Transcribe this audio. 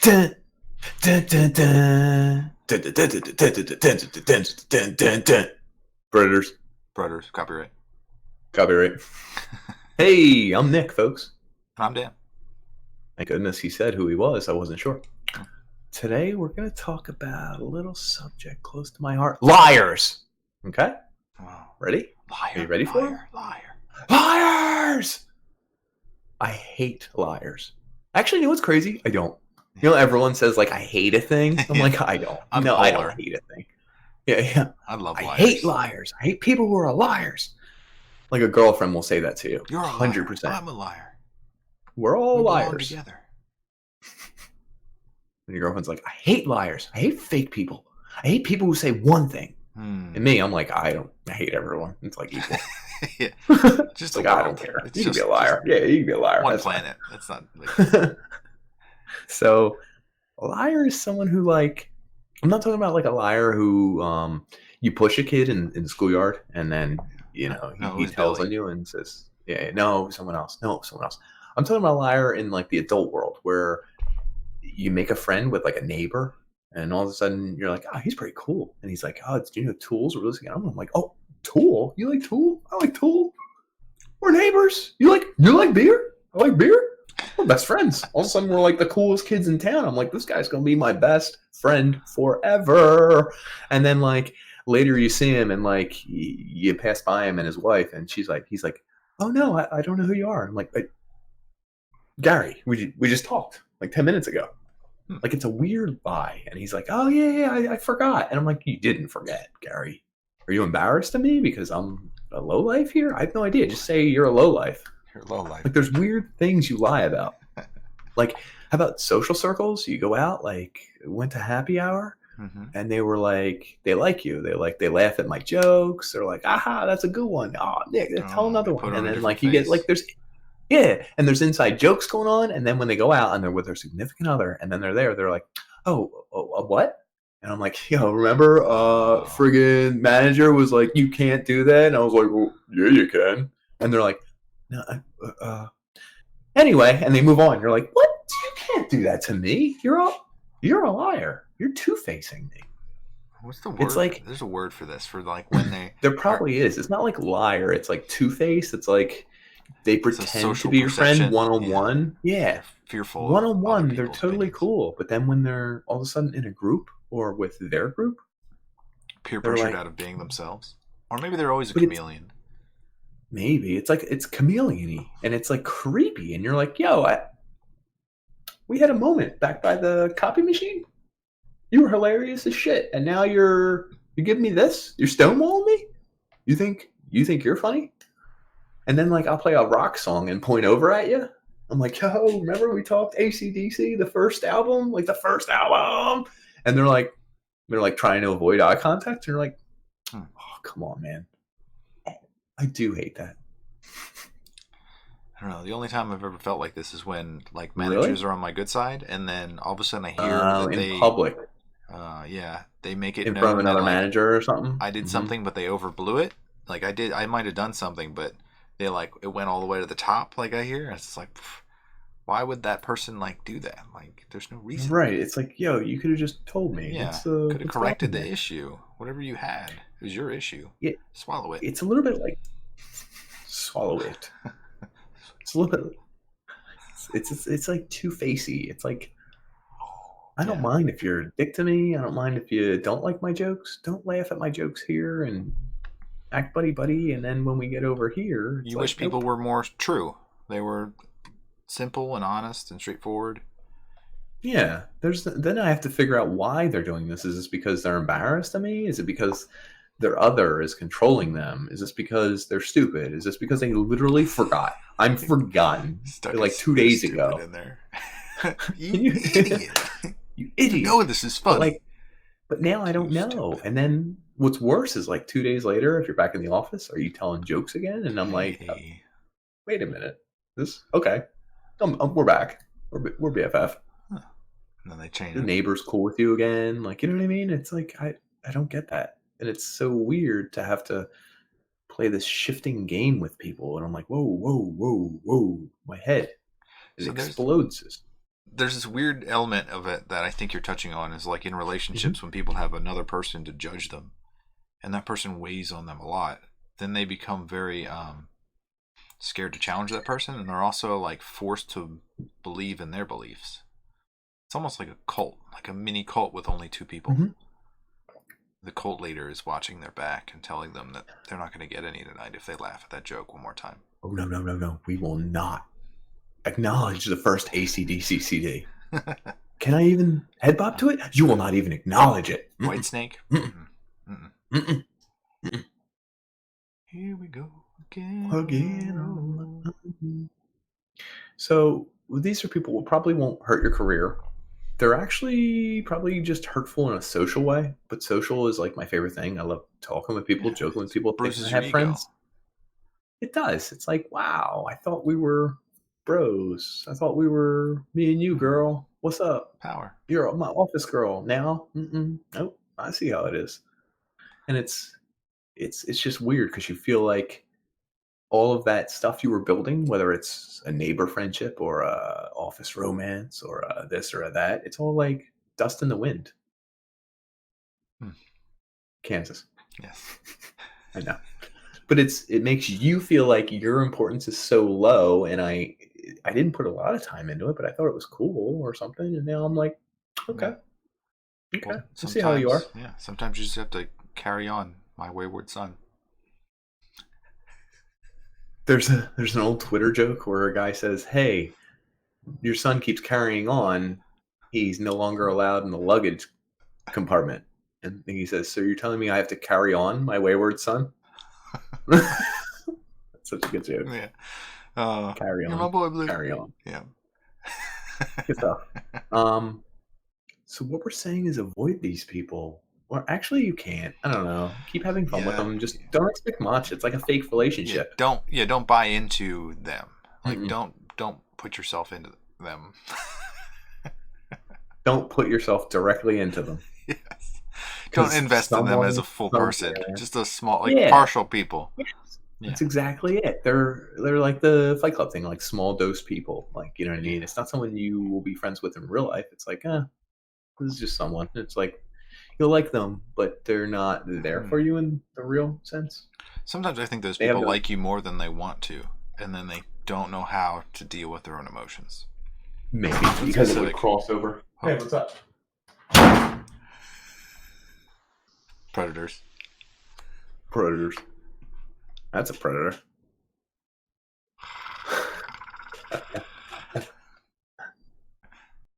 Dun, dun, dun, dun. Dun, dun, dun, dun, dun, dun, dun, dun, dun, dun, dun. Predators. Brothers, copyright. Copyright. Hey, I'm Nick, folks. I'm Dan. Thank goodness he said who he was. I wasn't sure. Today we're going to talk about a little subject close to my heart. Liars. Okay? Wow. Ready? Liar. Are you ready for it? Liar. Liars! I hate liars. Actually, you know what's crazy? I don't. You know, everyone says, like, I hate a thing. I'm like, I don't. I'm No, I polar. don't hate a thing. Yeah. I love I liars. hate liars. I hate people who are liars. Like a girlfriend will say that to you. You're a 100%. liar. I'm a liar. We're all We belong liars. together. And your girlfriend's like, I hate liars. I hate fake people. I hate people who say one thing. And me, I'm like, I hate everyone. It's like equal. Yeah. Just like, the I world. don't care. It's You can just, be a liar. Yeah, you can be a liar. One That's planet. That's not like fine. So, a liar is someone who, like, I'm not talking about like a liar who you push a kid in the schoolyard and then, you know, No, it he was tells Billy. on you and says, yeah, no, someone else. No, someone else. I'm talking about a liar in like the adult world where you make a friend with like a neighbor and all of a sudden you're like, oh, he's pretty cool. And he's like, oh, do you know Tool's releasing an album? I'm like, oh, Tool? You like Tool? I like Tool. We're neighbors. You like beer? I like beer. We're best friends. All of a sudden, we're like the coolest kids in town. I'm like, this guy's gonna be my best friend forever. And then like later, you see him and like you pass by him and his wife, and he's like, oh no, I don't know who you are. I'm like, Gary, we just talked like 10 minutes ago. Like it's a weird lie, and he's like, oh yeah, I forgot. And I'm like, you didn't forget, Gary. Are you embarrassed of me because I'm a lowlife here? I have no idea. Just say you're a lowlife. You're low life. Like there's weird things you lie about. Like how about social circles? You go out, like went to happy hour, and they were like, they like you. They laugh at my jokes. They're like, aha, that's a good one. Oh, Nick, tell another one. And then like you get like and there's inside jokes going on. And then when they go out and they're with their significant other, and then they're like, oh what? And I'm like, yo, remember, friggin' manager was like, you can't do that. And I was like, well, yeah, you can. And they're like, no, anyway, and they move on. You're like, what? You can't do that to me. You're a liar. You're two-facing me. What's the word? It's like there's a word for this for like when they. There probably is. It's not like liar. It's like two-faced. It's like they pretend to be your friend one-on-one. Yeah. Fearful. One-on-one, they're totally cool. But then when they're all of a sudden in a group or with their group, peer pressured out of being themselves, or maybe they're always a chameleon. Maybe it's like it's chameleon-y and it's like creepy, and you're like, yo, we had a moment back by the copy machine. You were hilarious as shit, and now you're giving me this. You're stonewalling me. You think you're funny? And then like I'll play a rock song and point over at you. I'm like, yo, remember we talked AC/DC, the first album, and they're like trying to avoid eye contact, and you're like, oh, come on, man. I do hate that. I don't know. The only time I've ever felt like this is when like managers are on my good side, and then all of a sudden I hear that in public. Yeah, they make it in front of another manager or something. I did something, but they overblew it. Like I might have done something, but they like it went all the way to the top. Like I hear, it's like, why would that person like do that? Like, there's no reason. Right? It's like, yo, you could have just told me. Yeah, could have corrected the issue. Whatever you had, it was your issue. Yeah, swallow it. It's a little bit like swallow it. It's a little bit. It's like two-facey. It's like, I don't mind if you're a dick to me. I don't mind if you don't like my jokes. Don't laugh at my jokes here and act buddy. And then when we get over here, you wish people were more true. They were simple and honest and straightforward. Yeah, then I have to figure out why they're doing this. Is this because they're embarrassed of me? Is it because their other is controlling them? Is this because they're stupid? Is this because they literally forgot? I'm forgotten. Like 2 days ago. In there. You idiot! You idiot! You know this is funny. But now I don't know. Stupid. And then what's worse is like 2 days later, if you're back in the office, are you telling jokes again? And I'm like, wait a minute. Okay? We're back. We're BFF. Huh. And then they change. The neighbor's cool with you again. Like, you know what I mean? It's like I don't get that. And it's so weird to have to play this shifting game with people. And I'm like, whoa. My head explodes. there's this weird element of it that I think you're touching on is like in relationships when people have another person to judge them, and that person weighs on them a lot, then they become very scared to challenge that person, and they're also like forced to believe in their beliefs. It's almost like a cult, like a mini cult with only two people. Mm-hmm. The cult leader is watching their back and telling them that they're not going to get any tonight if they laugh at that joke one more time. Oh, no, no, no, no. We will not acknowledge the first AC/DC CD. Can I even head bop to it? You will not even acknowledge it. White Snake? Mm-mm. Mm-mm. Mm-mm. Here we go again. So these are people who probably won't hurt your career. They're actually probably just hurtful in a social way, but social is like my favorite thing. I love talking with people, joking with people, thinking Bruises I your have ego. friends. It does. It's like, wow, I thought we were bros. I thought we were me and you, girl. What's up? Power. You're my office girl now. Nope. I see how it is, and it's just weird because you feel like all of that stuff you were building, whether it's a neighbor friendship or a office romance or a this or a that, it's all like dust in the wind. Kansas. Yes. I know. But it makes you feel like your importance is so low, and I didn't put a lot of time into it, but I thought it was cool or something, and now I'm like, okay. Okay. Well, I see how you are. Yeah. Sometimes you just have to carry on, my wayward son. There's an old Twitter joke where a guy says, "Hey, your son keeps carrying on. He's no longer allowed in the luggage compartment." And he says, "So you're telling me I have to carry on, my wayward son?" That's such a good joke. Yeah. Carry on. My boy Blue. Carry on. Yeah. Good stuff. So what we're saying is avoid these people. Or actually, you can't. I don't know. Keep having fun with them. Just don't expect much. It's like a fake relationship. Don't buy into them. Like Mm-mm. don't put yourself into them. Don't put yourself directly into them. Yes. Don't invest in them as a full person. Just a small, partial people. Yes. Yeah. That's exactly it. They're like the Fight Club thing, like small dose people. Like, you know what I mean? It's not someone you will be friends with in real life. It's like, this is just someone. It's like you'll like them, but they're not there for you in the real sense. Sometimes I think those people like you more than they want to, and then they don't know how to deal with their own emotions. Maybe because it would cross over. Hey, what's up? Predators. That's a predator.